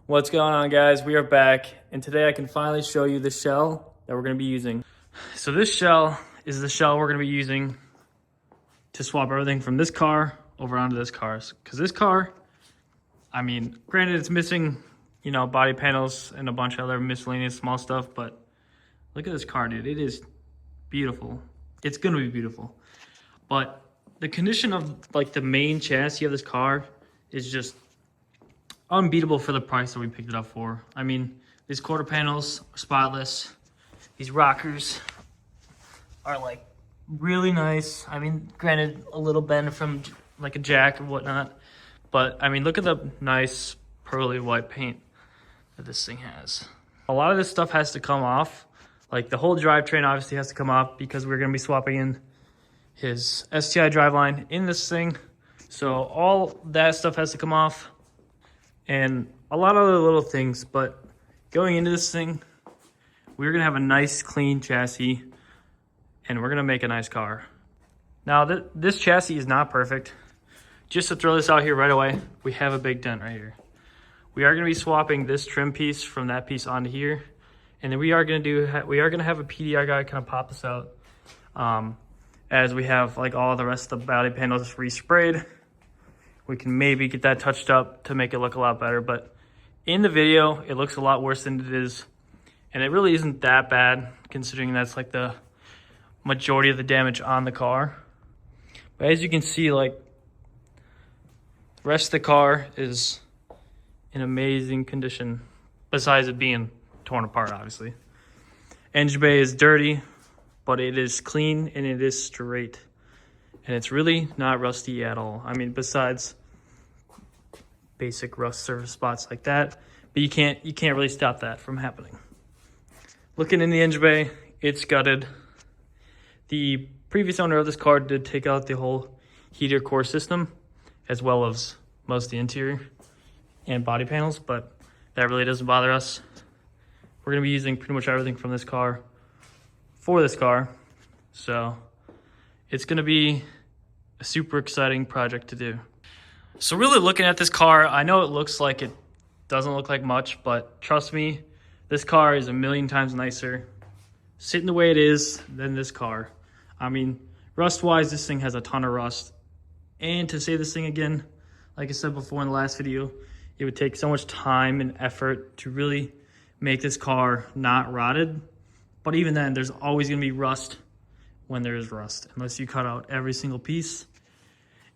What's going on, guys? We are back, and today I can finally show you the shell that we're going to be using. So this shell is the shell we're going to be using to swap everything from this car over onto this car. Because this car, I mean, granted it's missing, body panels and a bunch of other miscellaneous small stuff, but look at this car, dude. It is beautiful. It's going to be beautiful. But the condition of like the main chassis of this car is just unbeatable for the price that we picked it up for. I mean, these quarter panels are spotless. These rockers are like really nice. I mean, granted, a little bend from like a jack or whatnot, but I mean, look at the nice pearly white paint that this thing has. A lot of this stuff has to come off. Like the whole drivetrain obviously has to come off because we're going to be swapping in his STI driveline in this thing. So all that stuff has to come off. And a lot of other little things, but going into this thing, we're gonna have a nice clean chassis and we're gonna make a nice car. Now this chassis is not perfect. Just to throw this out here right away, we have a big dent right here. We are gonna be swapping this trim piece from that piece onto here. And then we are gonna have a PDI guy kind of pop this out as we have like all the rest of the body panels resprayed. We can maybe get that touched up to make it look a lot better, but in the video, it looks a lot worse than it is. And it really isn't that bad, considering that's like the majority of the damage on the car. But as you can see, like, the rest of the car is in amazing condition, besides it being torn apart, obviously. Engine bay is dirty, but it is clean and it is straight. And it's really not rusty at all. I mean, besides basic rust surface spots like that, but you can't really stop that from happening. Looking in the engine bay, it's gutted. The previous owner of this car did take out the whole heater core system, as well as most of the interior and body panels, but that really doesn't bother us. We're gonna be using pretty much everything from this car for this car, so it's gonna be a super exciting project to do. So really looking at this car, I know it looks like it doesn't look like much, but trust me, this car is a million times nicer sitting the way it is than this car. I mean, rust-wise, this thing has a ton of rust. And to say this thing again, like I said before in the last video, it would take so much time and effort to really make this car not rotted. But even then, there's always gonna be rust when there is rust, unless you cut out every single piece.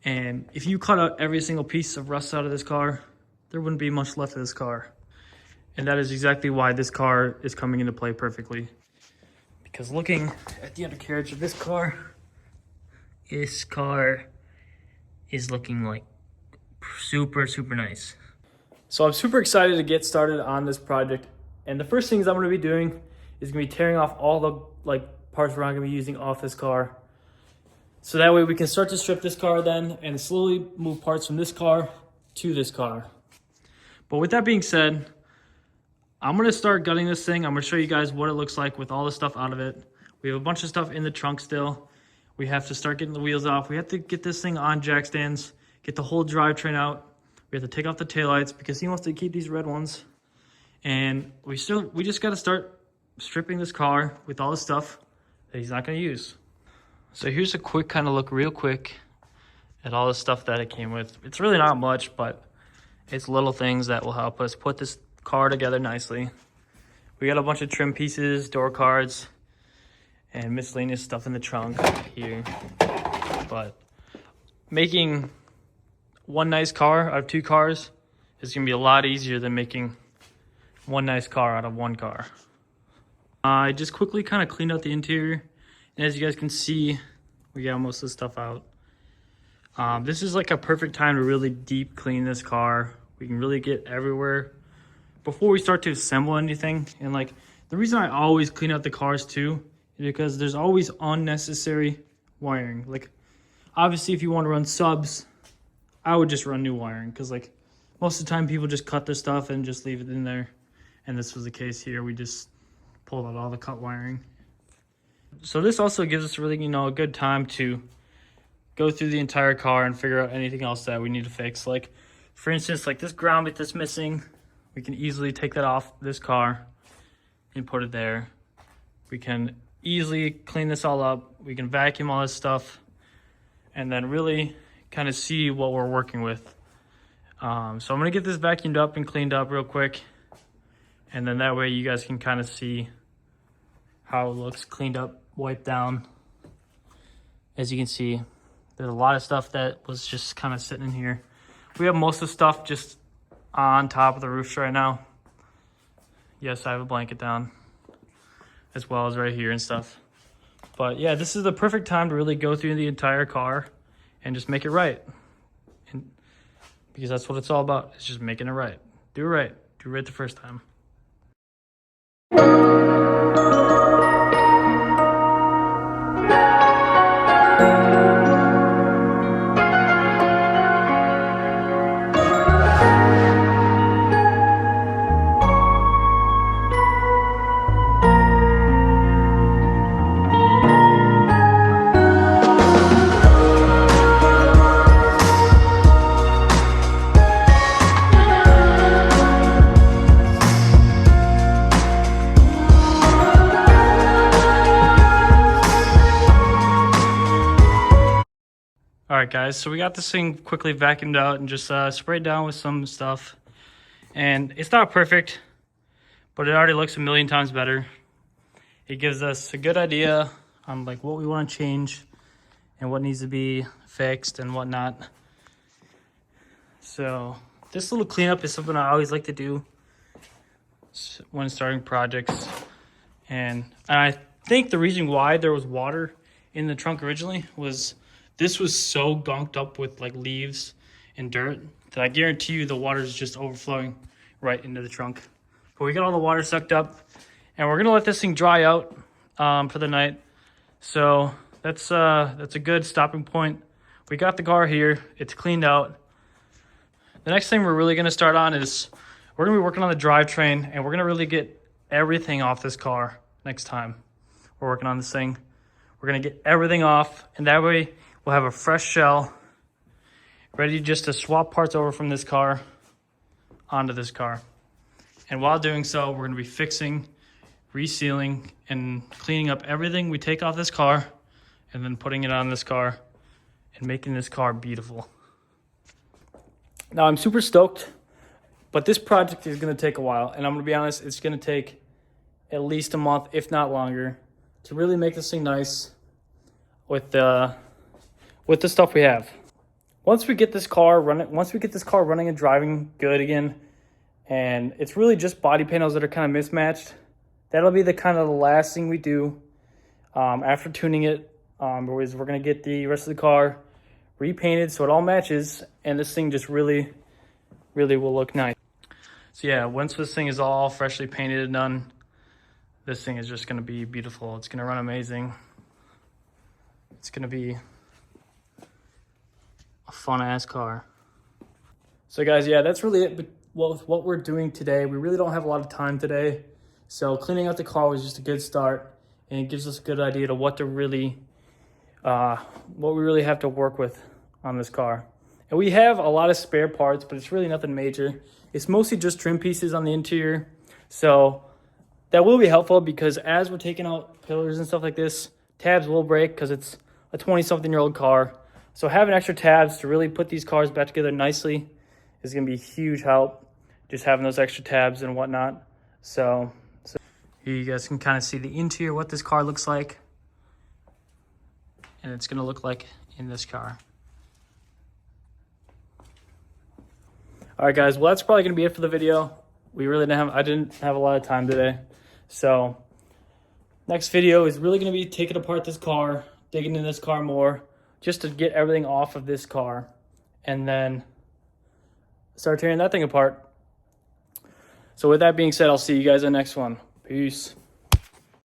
And if you cut out every single piece of rust out of this car, there wouldn't be much left of this car. And that is exactly why this car is coming into play perfectly. Because looking at the undercarriage of this car is looking like super, super nice. So I'm super excited to get started on this project. And the first things I'm gonna be doing is gonna be tearing off all the parts we're not gonna be using off this car. So that way we can start to strip this car then and slowly move parts from this car to this car. But with that being said, I'm gonna start gutting this thing. I'm gonna show you guys what it looks like with all the stuff out of it. We have a bunch of stuff in the trunk still. We have to start getting the wheels off. We have to get this thing on jack stands, get the whole drivetrain out. We have to take off the taillights because he wants to keep these red ones. And we just gotta start stripping this car with all the stuff that he's not gonna use. So here's a quick kind of look real quick at all the stuff that it came with. It's really not much, but it's little things that will help us put this car together nicely. We got a bunch of trim pieces, door cards, and miscellaneous stuff in the trunk here. But making one nice car out of two cars is gonna be a lot easier than making one nice car out of one car. I just quickly kind of cleaned out the interior. And as you guys can see, we got most of the stuff out. This is like a perfect time to really deep clean this car. We can really get everywhere before we start to assemble anything. And like the reason I always clean out the cars too is because there's always unnecessary wiring. Like obviously if you want to run subs, I would just run new wiring because like most of the time people just cut their stuff and just leave it in there. And this was the case here. We just pulled out all the cut wiring. So this also gives us really, a good time to go through the entire car and figure out anything else that we need to fix. Like, for instance, like this ground bit that's missing, We can easily take that off this car and put it there. We can easily clean this all up. We can vacuum all this stuff and then really kind of see what we're working with. So I'm gonna get this vacuumed up and cleaned up real quick. And then that way you guys can kind of see how it looks cleaned up, wiped down. As you can see, there's a lot of stuff that was just kind of sitting in here. We have most of the stuff just on top of the roof right now. Yes, I have a blanket down as well as right here and stuff. But yeah, this is the perfect time to really go through the entire car and just make it right. And because that's what it's all about. It's just making it right. Do it right. Do it right the first time. All right, guys, so we got this thing quickly vacuumed out and just sprayed down with some stuff. And it's not perfect, but it already looks a million times better. It gives us a good idea on like what we want to change and what needs to be fixed and whatnot. So this little cleanup is something I always like to do when starting projects. And I think the reason why there was water in the trunk originally was this was so gunked up with like leaves and dirt that I guarantee you the water is just overflowing right into the trunk. But we got all the water sucked up and we're gonna let this thing dry out for the night. So that's a good stopping point. We got the car here, it's cleaned out. The next thing we're really gonna start on is we're gonna be working on the drivetrain and we're gonna really get everything off this car next time we're working on this thing. We're gonna get everything off and that way we'll have a fresh shell ready just to swap parts over from this car onto this car. And while doing so, we're gonna be fixing, resealing, and cleaning up everything we take off this car and then putting it on this car and making this car beautiful. Now I'm super stoked, but this project is gonna take a while. And I'm gonna be honest, it's gonna take at least a month, if not longer, to really make this thing nice with the stuff we have. Once we get this car running and driving good again, and it's really just body panels that are kind of mismatched, that'll be the last thing we do after tuning it. We're gonna get the rest of the car repainted so it all matches, and this thing just really, really will look nice. So yeah, once this thing is all freshly painted and done, this thing is just gonna be beautiful. It's gonna run amazing. It's gonna be a fun ass car. So guys, yeah, that's really it. But what we're doing today, we really don't have a lot of time today. So cleaning out the car was just a good start, and it gives us a good idea to what we really have to work with on this car. And we have a lot of spare parts, but it's really nothing major. It's mostly just trim pieces on the interior. So that will be helpful because as we're taking out pillars and stuff like this, tabs will break because it's a 20-something-year-old car. So having extra tabs to really put these cars back together nicely is going to be a huge help, just having those extra tabs and whatnot. So here you guys can kind of see the interior, what this car looks like. And it's going to look like in this car. All right, guys. Well, that's probably going to be it for the video. I didn't have a lot of time today. So next video is really going to be taking apart this car, digging in this car more, just to get everything off of this car, and then start tearing that thing apart. So with that being said, I'll see you guys in the next one. Peace.